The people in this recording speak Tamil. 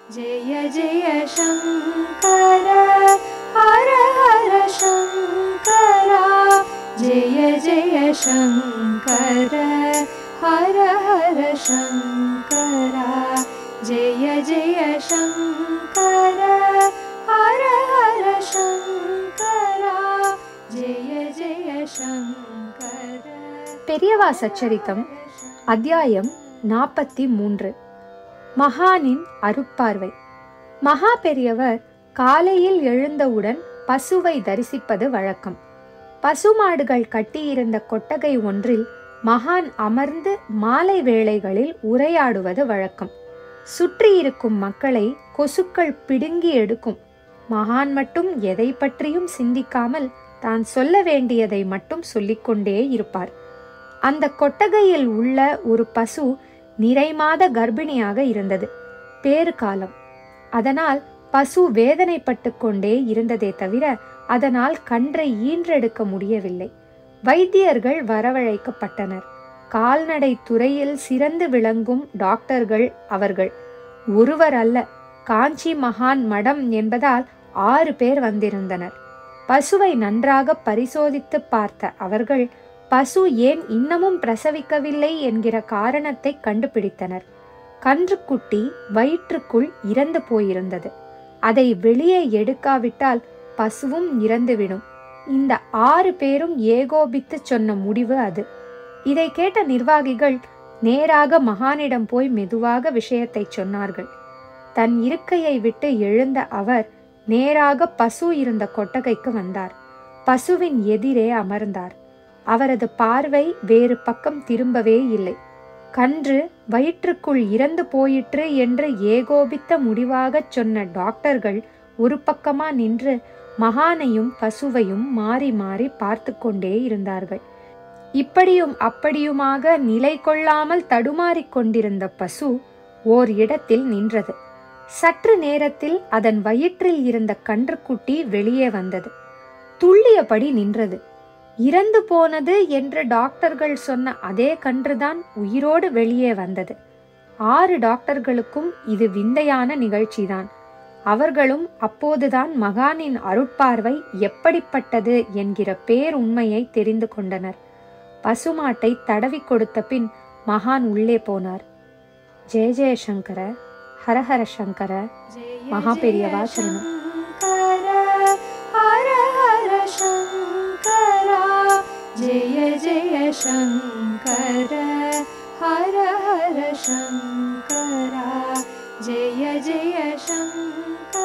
जय जय शंकर हर हर शंकरा जय जय शंकर हर हर शंकरा जय जय शंकर हर हर शंकरा जय जय शंकर। பெரியவா சச்சரித்தம் அத்தியாயம் 43. மகானின் அருட்பார்வை. மகா பெரியவர் காலையில் எழுந்தவுடன் பசுவை தரிசிப்பது வழக்கம். பசுமாடுகள் கட்டியிருந்த கொட்டகை ஒன்றில் மகான் அமர்ந்து மாலை வேளைகளில் உரையாடுவது வழக்கம். சுற்றியிருக்கும் மக்களை கொசுக்கள் பிடுங்கி எடுக்கும். மகான் மட்டும் எதை பற்றியும் சிந்திக்காமல் தான் சொல்ல வேண்டியதை மட்டும் சொல்லிக்கொண்டே இருப்பார். அந்த கொட்டகையில் உள்ள ஒரு பசு நிறைமாத கர்ப்பிணியாக இருந்தது. பேறு காலம். அதனால் பசு வேதனைப்பட்டு கொண்டே இருந்ததே தவிர அதனால் கன்றை ஈன்றெடுக்க முடியவில்லை. வைத்தியர்கள் வரவழைக்கப்பட்டனர். கால்நடை துறையில் சிறந்து விளங்கும் டாக்டர்கள் அவர்கள். ஒருவர் அல்ல, காஞ்சி மகான் மடம் என்பதால் 6 பேர் வந்திருந்தனர். பசுவை நன்றாக பரிசோதித்து பார்த்த அவர்கள் பசு ஏன் இன்னமும் பிரசவிக்கவில்லை என்கிற காரணத்தை கண்டுபிடித்தனர். கன்றுக்குட்டி வயிற்றுக்குள் இறந்து போயிருந்தது. அதை வெளியே எடுக்காவிட்டால் பசுவும் இறந்துவிடும். இந்த 6 பேரும் ஏகோபித்து சொன்ன முடிவு அது. இதை கேட்ட நிர்வாகிகள் நேராக மகானிடம் போய் மெதுவாக விஷயத்தை சொன்னார்கள். தன் இருக்கையை விட்டு எழுந்த அவர் நேராக பசு இருந்த கொட்டகைக்கு வந்தார். பசுவின் எதிரே அமர்ந்தார். அவரது பார்வை வேறு பக்கம் திரும்பவே இல்லை. கன்று வயிற்றுக்குள் இறந்து போயிற்று என்று ஏகோபித்த முடிவாக சொன்ன டாக்டர்கள் ஒரு பக்கமா நின்று மகானையும் பசுவையும் மாறி மாறி பார்த்து கொண்டே இருந்தார்கள். இப்படியும் அப்படியுமாக நிலை கொள்ளாமல் தடுமாறிக் கொண்டிருந்த பசு ஓர் இடத்தில் நின்றது. சற்று நேரத்தில் அதன் வயிற்றில் இருந்த கன்றுக்குட்டி வெளியே வந்தது. துள்ளியபடி நின்றது. இறந்து போனது என்று டாக்டர்கள் சொன்ன அதே கன்றுதான் உயிரோடு வெளியே வந்தது. 6 டாக்டர்களுக்கும் இது விந்தையான நிகழ்ச்சிதான். அவர்களும் அப்போதுதான் மகானின் அருட்பார்வை எப்படிப்பட்டது என்கிற பேருண்மையை தெரிந்து கொண்டனர். பசுமாட்டை தடவி கொடுத்த பின் மகான் உள்ளே போனார். ஜெய ஜெயசங்கர ஹரஹர சங்கர. மகா பெரியவா சரணம். जय जय शंकर हर हर शंकरा जय जय शंकर।